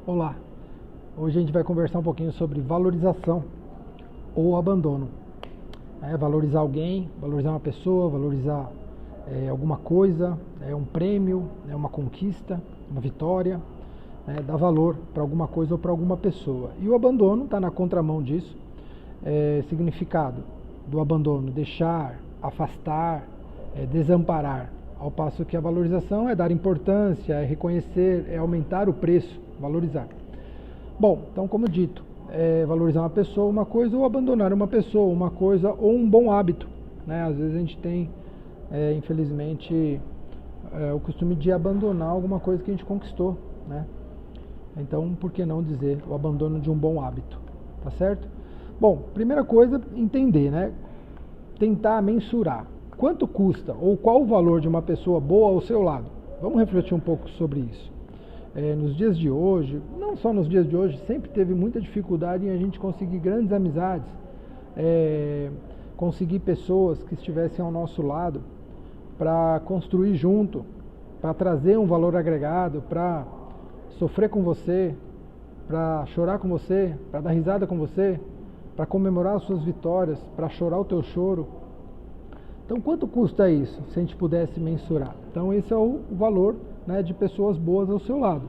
Olá, hoje a gente vai conversar um pouquinho sobre valorização ou abandono. Valorizar alguém, valorizar uma pessoa, valorizar alguma coisa, um prêmio, uma conquista, uma vitória, dar valor para alguma coisa ou para alguma pessoa. E o abandono está na contramão disso. Significado do abandono: deixar, afastar, desamparar. Ao passo que a valorização é dar importância, é reconhecer, é aumentar o preço, valorizar. Bom, então como dito, valorizar uma pessoa, uma coisa, ou abandonar uma pessoa, uma coisa, ou um bom hábito. Às vezes a gente tem, infelizmente, o costume de abandonar alguma coisa que a gente conquistou. Então, por que não dizer o abandono de um bom hábito? Tá certo? Bom, primeira coisa, entender, tentar mensurar. Quanto custa ou qual o valor de uma pessoa boa ao seu lado? Vamos refletir um pouco sobre isso. Nos dias de hoje, não só nos dias de hoje, sempre teve muita dificuldade em a gente conseguir grandes amizades, conseguir pessoas que estivessem ao nosso lado para construir junto, para trazer um valor agregado, para sofrer com você, para chorar com você, para dar risada com você, para comemorar as suas vitórias, para chorar o teu choro. Então, quanto custa isso, se a gente pudesse mensurar? Então, esse é o valor de pessoas boas ao seu lado.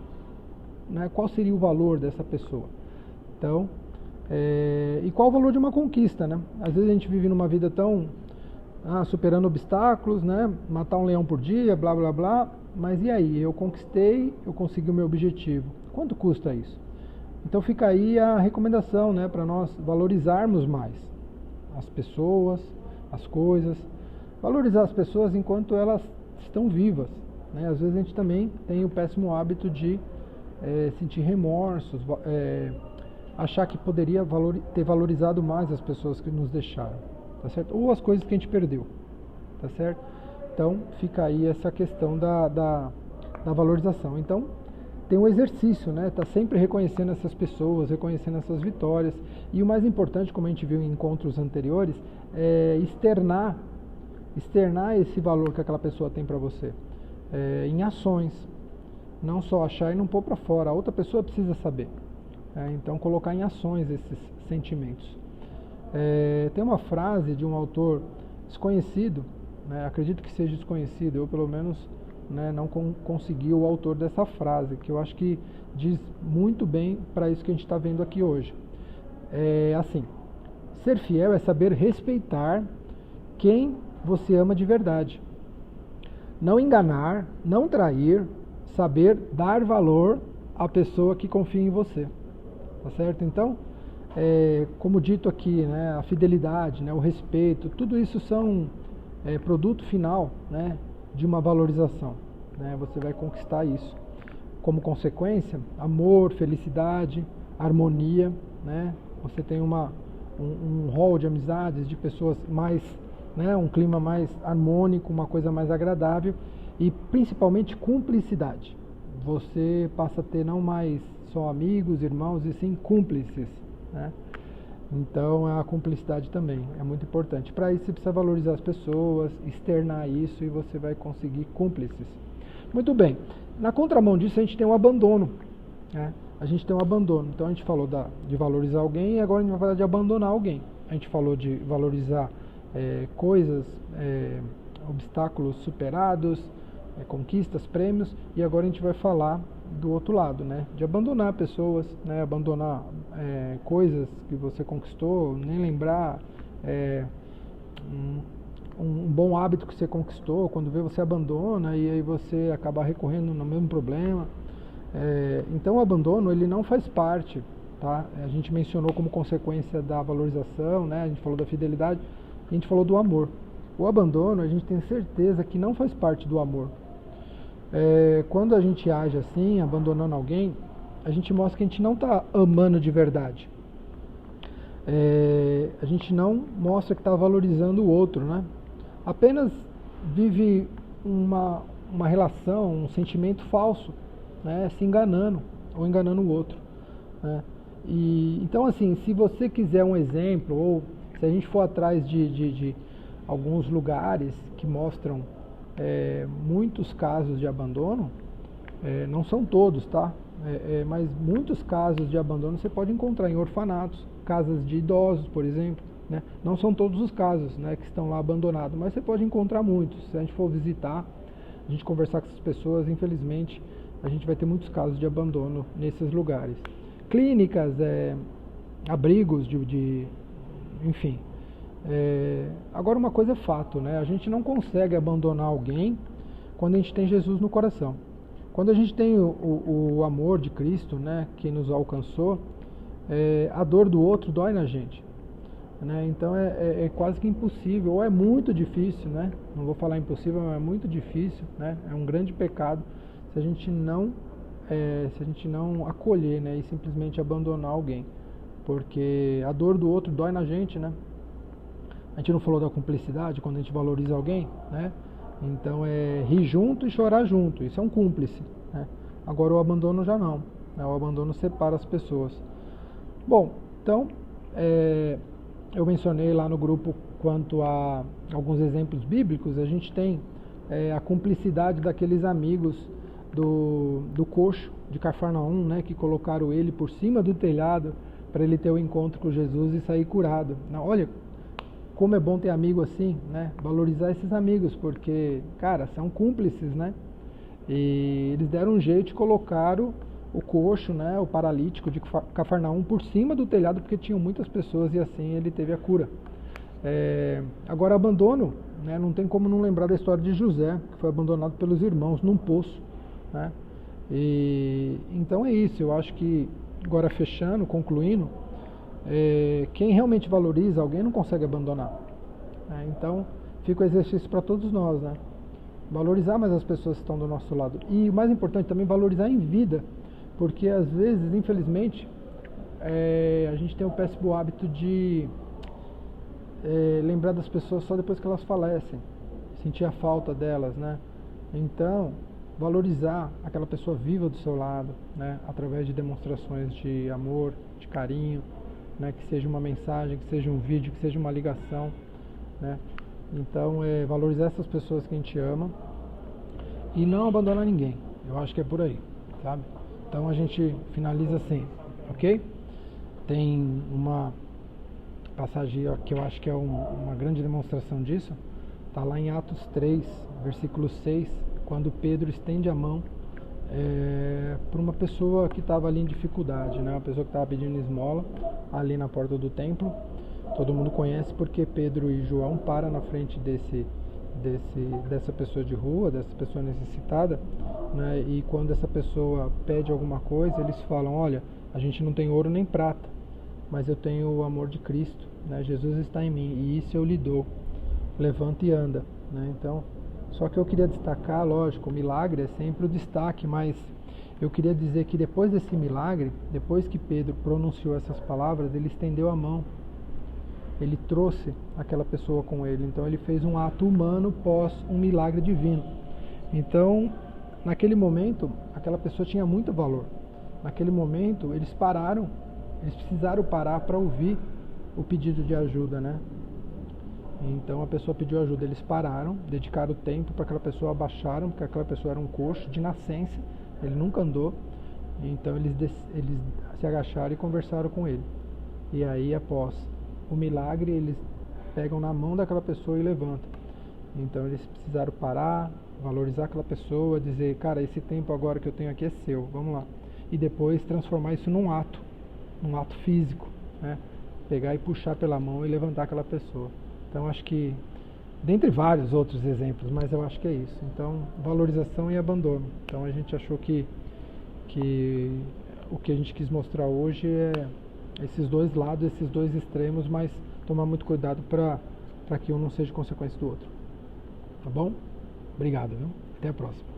Qual seria o valor dessa pessoa? Então, e qual o valor de uma conquista? Às vezes a gente vive numa vida tão superando obstáculos, matar um leão por dia, blá blá blá, mas e aí? Eu conquistei, eu consegui o meu objetivo. Quanto custa isso? Então fica aí a recomendação para nós valorizarmos mais as pessoas, as coisas, valorizar as pessoas enquanto elas estão vivas. Às vezes a gente também tem o péssimo hábito de sentir remorsos, achar que poderia ter valorizado mais as pessoas que nos deixaram, tá certo? Ou as coisas que a gente perdeu, tá certo? Então fica aí essa questão da valorização. Então tem um exercício, tá sempre reconhecendo essas pessoas, reconhecendo essas vitórias, e o mais importante, como a gente viu em encontros anteriores, é externar esse valor que aquela pessoa tem para você, em ações, não só achar e não pôr para fora, a outra pessoa precisa saber, então colocar em ações esses sentimentos. Tem uma frase de um autor desconhecido, acredito que seja desconhecido, eu pelo menos não consegui o autor dessa frase, que eu acho que diz muito bem para isso que a gente está vendo aqui hoje. Assim: ser fiel é saber respeitar quem você ama de verdade, não enganar, não trair, saber dar valor à pessoa que confia em você, tá certo? Então, como dito aqui, a fidelidade, o respeito, tudo isso são produto final, de uma valorização. Você vai conquistar isso. Como consequência, amor, felicidade, harmonia, Você tem um rol de amizades, de pessoas mais, um clima mais harmônico, uma coisa mais agradável, e principalmente cumplicidade. Você passa a ter não mais só amigos, irmãos, e sim cúmplices, Então a cumplicidade também é muito importante. Para isso você precisa valorizar as pessoas, externar isso, e você vai conseguir cúmplices. Muito bem. Na contramão disso a gente tem o abandono. A gente tem o abandono. Então a gente falou de valorizar alguém, e agora a gente vai falar de abandonar alguém. A gente falou de valorizar coisas, obstáculos superados, conquistas, prêmios, e agora a gente vai falar do outro lado, de abandonar pessoas, abandonar coisas que você conquistou, nem lembrar, um bom hábito que você conquistou, quando vê você abandona, e aí você acaba recorrendo no mesmo problema. Então o abandono, ele não faz parte, tá? A gente mencionou como consequência da valorização, a gente falou da fidelidade, a gente falou do amor. O abandono, a gente tem certeza que não faz parte do amor. Quando a gente age assim, abandonando alguém, a gente mostra que a gente não está amando de verdade. A gente não mostra que está valorizando o outro, Apenas vive uma relação, um sentimento falso, se enganando ou enganando o outro. Então, assim, se você quiser um exemplo, ou se a gente for atrás de alguns lugares que mostram muitos casos de abandono, não são todos, tá? mas muitos casos de abandono você pode encontrar em orfanatos, casas de idosos, por exemplo, né? Não são todos os casos, né, que estão lá abandonados, mas você pode encontrar muitos. Se a gente for visitar, a gente conversar com essas pessoas, infelizmente, a gente vai ter muitos casos de abandono nesses lugares. Clínicas, abrigos, enfim. Agora uma coisa é fato, né? A gente não consegue abandonar alguém quando a gente tem Jesus no coração. Quando a gente tem o amor de Cristo, né, que nos alcançou, a dor do outro dói na gente, né? Então é quase que impossível, ou é muito difícil, né? Não vou falar impossível, mas é muito difícil, né? É um grande pecado se a gente não acolher, né, e simplesmente abandonar alguém, porque a dor do outro dói na gente, né? A gente não falou da cumplicidade quando a gente valoriza alguém, né? Então é rir junto e chorar junto, isso é um cúmplice, né? Agora o abandono já não, né? O abandono separa as pessoas. Bom, então eu mencionei lá no grupo quanto a alguns exemplos bíblicos. A gente tem a cumplicidade daqueles amigos do coxo de Cafarnaum, né, que colocaram ele por cima do telhado para ele ter o encontro com Jesus e sair curado. Olha como é bom ter amigo assim, né? Valorizar esses amigos, porque, cara, são cúmplices, né? E eles deram um jeito de colocar o coxo, né, o paralítico de Cafarnaum por cima do telhado, porque tinham muitas pessoas, e assim ele teve a cura. Agora, abandono, né, não tem como não lembrar da história de José, que foi abandonado pelos irmãos num poço, né? E então é isso. Eu acho que, agora fechando, concluindo, quem realmente valoriza alguém não consegue abandonar, né? Então fica o exercício para todos nós, né? Valorizar mais as pessoas que estão do nosso lado, e o mais importante também, valorizar em vida, porque às vezes, infelizmente, a gente tem o péssimo hábito de lembrar das pessoas só depois que elas falecem, sentir a falta delas, né? Então, valorizar aquela pessoa viva do seu lado, né? Através de demonstrações de amor, de carinho, né? Que seja uma mensagem, que seja um vídeo, que seja uma ligação, né? Então, valorizar essas pessoas que a gente ama e não abandonar ninguém. Eu acho que é por aí, sabe? Então a gente finaliza assim, ok? Tem uma passagem que eu acho que é uma grande demonstração disso. Está lá em Atos 3, versículo 6, quando Pedro estende a mão para uma pessoa que estava ali em dificuldade, né? Uma pessoa que estava pedindo esmola ali na porta do templo. Todo mundo conhece porque Pedro e João param na frente dessa pessoa de rua, dessa pessoa necessitada, né? E quando essa pessoa pede alguma coisa, eles falam: olha, a gente não tem ouro nem prata, mas eu tenho o amor de Cristo, né? Jesus está em mim e isso eu lhe dou. Levanta e anda, né? Então, só que eu queria destacar, lógico, o milagre é sempre o destaque, mas eu queria dizer que depois desse milagre, depois que Pedro pronunciou essas palavras, ele estendeu a mão. Ele trouxe aquela pessoa com ele. Então ele fez um ato humano pós um milagre divino. Então, naquele momento, aquela pessoa tinha muito valor. Naquele momento, eles precisaram parar para ouvir o pedido de ajuda, né? Então a pessoa pediu ajuda, eles pararam, dedicaram o tempo para aquela pessoa, abaixaram, porque aquela pessoa era um coxo de nascença, ele nunca andou. Então eles se agacharam e conversaram com ele. E aí, após o milagre, eles pegam na mão daquela pessoa e levantam. Então eles precisaram parar, valorizar aquela pessoa, dizer: cara, esse tempo agora que eu tenho aqui é seu, vamos lá. E depois transformar isso num ato físico, né? Pegar e puxar pela mão e levantar aquela pessoa. Então acho que, dentre vários outros exemplos, mas eu acho que é isso. Então, valorização e abandono. Então a gente achou que o que a gente quis mostrar hoje é esses dois lados, esses dois extremos, mas tomar muito cuidado para que um não seja consequência do outro. Tá bom? Obrigado, viu? Até a próxima.